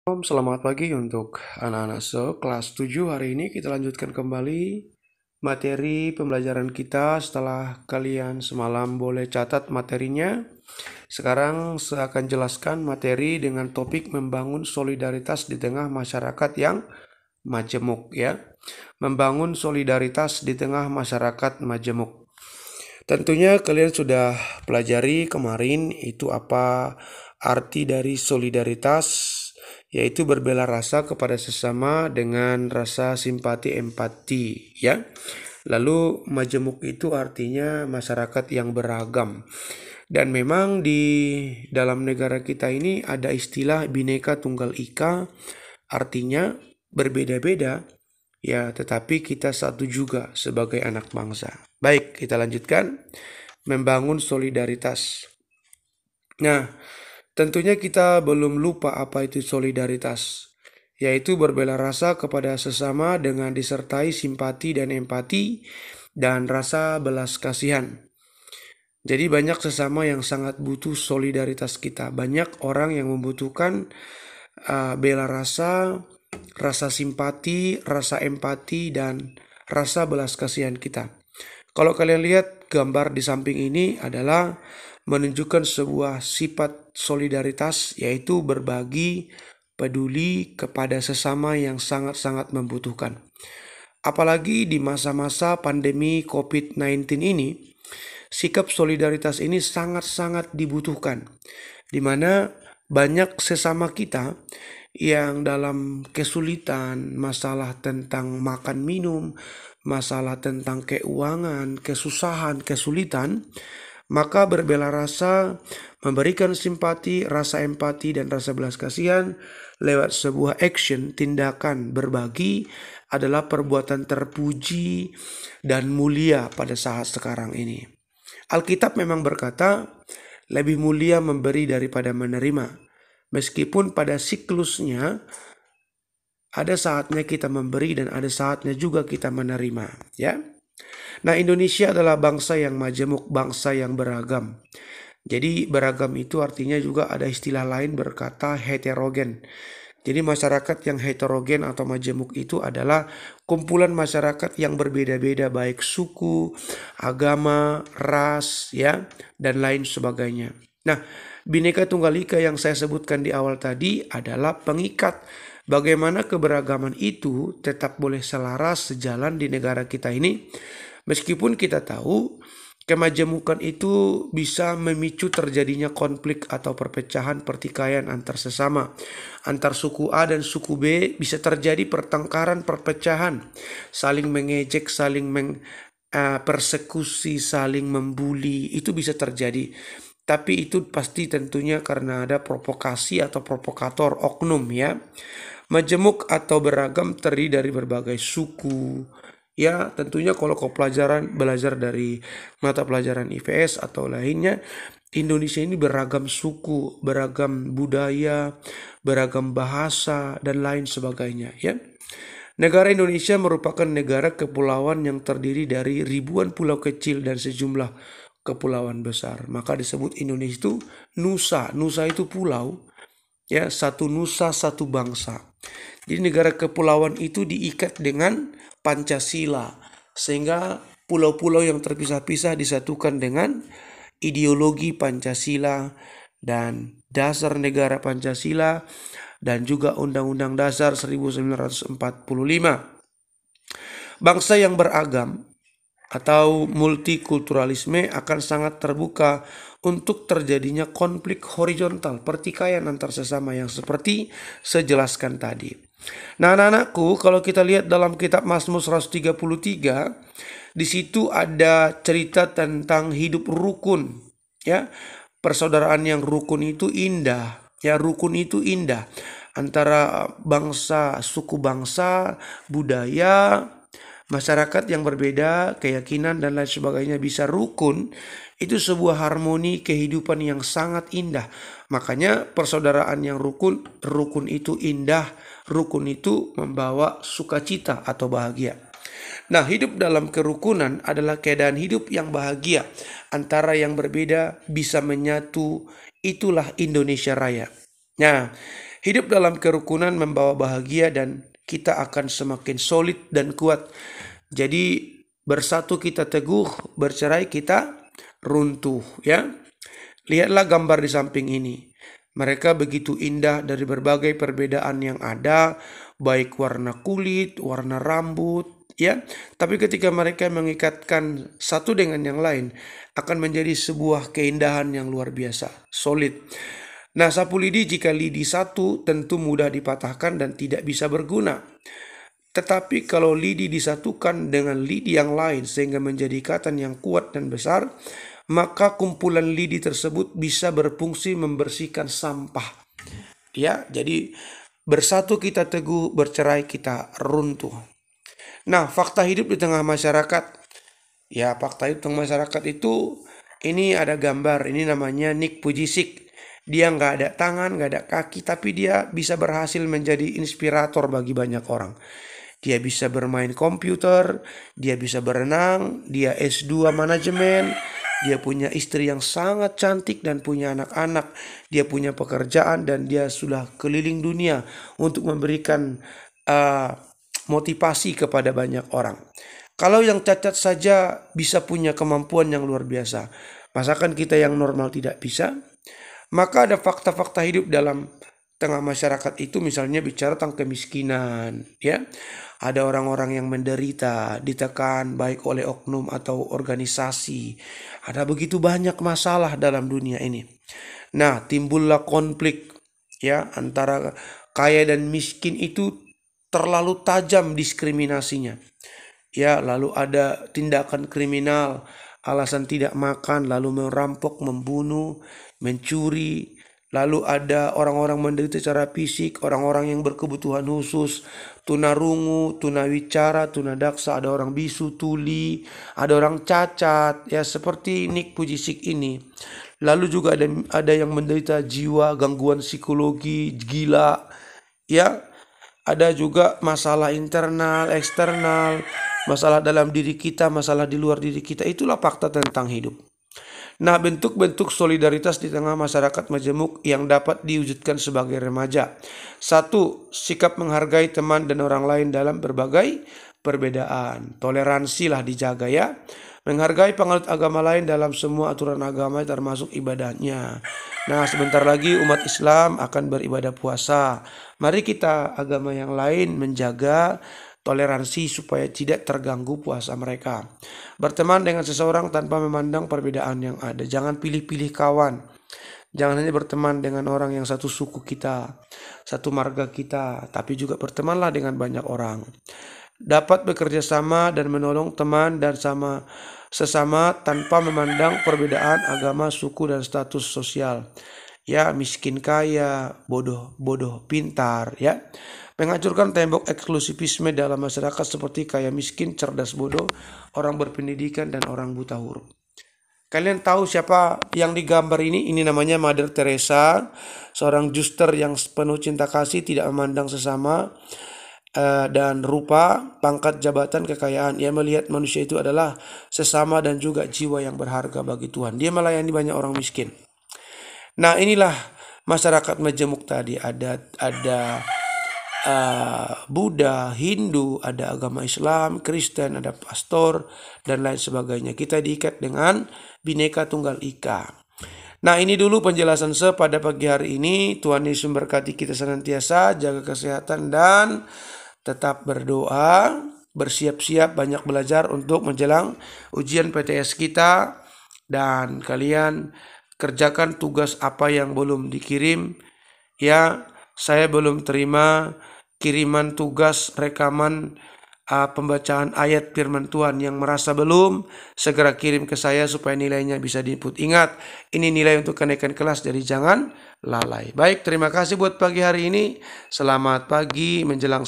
Selamat pagi untuk anak-anak kelas 7. Hari ini kita lanjutkan kembali materi pembelajaran kita setelah kalian semalam boleh catat materinya. Sekarang saya akan jelaskan materi dengan topik membangun solidaritas di tengah masyarakat yang majemuk ya. Membangun solidaritas di tengah masyarakat majemuk. Tentunya kalian sudah pelajari kemarin itu apa arti dari solidaritas, yaitu berbela rasa kepada sesama dengan rasa simpati empati ya. Lalu majemuk itu artinya masyarakat yang beragam. Dan memang di dalam negara kita ini ada istilah Bhinneka Tunggal Ika, artinya berbeda-beda ya, tetapi kita satu juga sebagai anak bangsa. Baik, kita lanjutkan membangun solidaritas. Nah, tentunya kita belum lupa apa itu solidaritas, yaitu berbela rasa kepada sesama dengan disertai simpati dan empati dan rasa belas kasihan. Jadi banyak sesama yang sangat butuh solidaritas kita. Banyak orang yang membutuhkan bela rasa, rasa simpati, rasa empati, dan rasa belas kasihan kita. Kalau kalian lihat gambar di samping ini adalah menunjukkan sebuah sifat solidaritas, yaitu berbagi, peduli kepada sesama yang sangat-sangat membutuhkan. Apalagi di masa-masa pandemi COVID-19 ini, sikap solidaritas ini sangat-sangat dibutuhkan, di mana banyak sesama kita yang dalam kesulitan, masalah tentang makan minum, masalah tentang keuangan, kesusahan, kesulitan, maka berbela rasa, memberikan simpati, rasa empati, dan rasa belas kasihan lewat sebuah action, tindakan berbagi adalah perbuatan terpuji dan mulia pada saat sekarang ini. Alkitab memang berkata, lebih mulia memberi daripada menerima. Meskipun pada siklusnya ada saatnya kita memberi dan ada saatnya juga kita menerima, ya. Nah, Indonesia adalah bangsa yang majemuk, bangsa yang beragam. Jadi beragam itu artinya juga ada istilah lain berkata heterogen. Jadi masyarakat yang heterogen atau majemuk itu adalah kumpulan masyarakat yang berbeda-beda, baik suku, agama, ras, ya, dan lain sebagainya. Nah, Bhinneka Tunggal Ika yang saya sebutkan di awal tadi adalah pengikat bagaimana keberagaman itu tetap boleh selaras sejalan di negara kita ini. Meskipun kita tahu kemajemukan itu bisa memicu terjadinya konflik atau perpecahan pertikaian antar sesama. Antar suku A dan suku B bisa terjadi pertengkaran, perpecahan, saling mengejek, saling persekusi, saling membuli, itu bisa terjadi. Tapi itu pasti tentunya karena ada provokasi atau provokator oknum ya. Majemuk atau beragam terdiri dari berbagai suku. Ya tentunya kalau kau belajar dari mata pelajaran IPS atau lainnya, Indonesia ini beragam suku, beragam budaya, beragam bahasa, dan lain sebagainya ya. Negara Indonesia merupakan negara kepulauan yang terdiri dari ribuan pulau kecil dan sejumlah kepulauan besar. Maka disebut Indonesia itu nusa. Nusa itu pulau, ya, satu nusa satu bangsa. Jadi negara kepulauan itu diikat dengan Pancasila, sehingga pulau-pulau yang terpisah-pisah disatukan dengan ideologi Pancasila dan dasar negara Pancasila dan juga Undang-Undang Dasar 1945. Bangsa yang beragam atau multikulturalisme akan sangat terbuka untuk terjadinya konflik horizontal, pertikaian antar sesama yang seperti saya jelaskan tadi. Nah, anak-anakku, kalau kita lihat dalam kitab Mazmur 133, di situ ada cerita tentang hidup rukun, ya. Persaudaraan yang rukun itu indah, ya, rukun itu indah antara bangsa, suku bangsa, budaya, masyarakat yang berbeda, keyakinan dan lain sebagainya bisa rukun. Itu sebuah harmoni kehidupan yang sangat indah. Makanya persaudaraan yang rukun, rukun itu indah, rukun itu membawa sukacita atau bahagia. Nah, hidup dalam kerukunan adalah keadaan hidup yang bahagia. Antara yang berbeda bisa menyatu, itulah Indonesia Raya. Nah, Hidup dalam kerukunan membawa bahagia dan kita akan semakin solid dan kuat. Jadi bersatu kita teguh, bercerai kita runtuh, ya. Lihatlah gambar di samping ini. Mereka begitu indah dari berbagai perbedaan yang ada, baik warna kulit, warna rambut, ya. Tapi ketika mereka mengikatkan satu dengan yang lain, akan menjadi sebuah keindahan yang luar biasa, solid. Nah, sapu lidi jika lidi satu tentu mudah dipatahkan dan tidak bisa berguna. Tetapi kalau lidi disatukan dengan lidi yang lain sehingga menjadi ikatan yang kuat dan besar, maka kumpulan lidi tersebut bisa berfungsi membersihkan sampah. Ya, jadi bersatu kita teguh, bercerai kita runtuh. Nah, fakta hidup di tengah masyarakat. Ya, fakta hidup di tengah masyarakat itu, ini ada gambar, ini namanya Nick Pujisik. Dia nggak ada tangan, nggak ada kaki, tapi dia bisa berhasil menjadi inspirator bagi banyak orang. Dia bisa bermain komputer, dia bisa berenang, dia S2 manajemen, dia punya istri yang sangat cantik dan punya anak-anak, dia punya pekerjaan dan dia sudah keliling dunia untuk memberikan motivasi kepada banyak orang. Kalau yang cacat saja bisa punya kemampuan yang luar biasa, masakan kita yang normal tidak bisa? Maka ada fakta-fakta hidup dalam tengah masyarakat itu, misalnya bicara tentang kemiskinan, ya. Ada orang-orang yang menderita, ditekan baik oleh oknum atau organisasi. Ada begitu banyak masalah dalam dunia ini. Nah, timbullah konflik, ya, antara kaya dan miskin itu terlalu tajam diskriminasinya. Ya, lalu ada tindakan kriminal, alasan tidak makan, lalu merampok, membunuh, mencuri. Lalu ada orang-orang menderita secara fisik, orang-orang yang berkebutuhan khusus, tunarungu, tunawicara, tunadaksa, ada orang bisu, tuli, ada orang cacat, ya seperti Nick Pujisik ini. Lalu juga ada yang menderita jiwa, gangguan psikologi, gila, ya. Ada juga masalah internal, eksternal, masalah dalam diri kita, masalah di luar diri kita. Itulah fakta tentang hidup. Nah, bentuk-bentuk solidaritas di tengah masyarakat majemuk yang dapat diwujudkan sebagai remaja. 1. Sikap menghargai teman dan orang lain dalam berbagai perbedaan. Toleransilah dijaga, ya. Menghargai penganut agama lain dalam semua aturan agama termasuk ibadahnya. Nah, sebentar lagi umat Islam akan beribadah puasa. Mari kita agama yang lain menjaga toleransi supaya tidak terganggu puasa mereka. Berteman dengan seseorang tanpa memandang perbedaan yang ada. Jangan pilih-pilih kawan. Jangan hanya berteman dengan orang yang satu suku kita, satu marga kita, tapi juga bertemanlah dengan banyak orang. Dapat bekerja sama dan menolong teman dan sesama tanpa memandang perbedaan agama, suku, dan status sosial. Ya, miskin kaya, bodoh pintar, ya. Menghancurkan tembok eksklusivisme dalam masyarakat seperti kaya miskin, cerdas bodoh, orang berpendidikan, dan orang buta huruf. Kalian tahu siapa yang digambar ini? Ini namanya Mother Teresa, seorang juster yang penuh cinta kasih, tidak memandang sesama dan rupa, pangkat, jabatan, kekayaan. Ia melihat manusia itu adalah sesama dan juga jiwa yang berharga bagi Tuhan. Dia melayani banyak orang miskin. Nah, inilah masyarakat majemuk tadi. Ada Buddha, Hindu, ada agama Islam, Kristen, ada pastor, dan lain sebagainya. Kita diikat dengan Bhinneka Tunggal Ika. Nah, ini dulu penjelasan pada pagi hari ini. Tuhan Yesus memberkati kita senantiasa, jaga kesehatan dan tetap berdoa, bersiap-siap banyak belajar untuk menjelang ujian PTS kita, dan kalian kerjakan tugas apa yang belum dikirim. Ya, saya belum terima kiriman tugas rekaman pembacaan ayat firman Tuhan. Yang merasa belum, segera kirim ke saya supaya nilainya bisa diinput. Ingat, ini nilai untuk kenaikan kelas, jadi jangan lalai. Baik, terima kasih buat pagi hari ini. Selamat pagi menjelang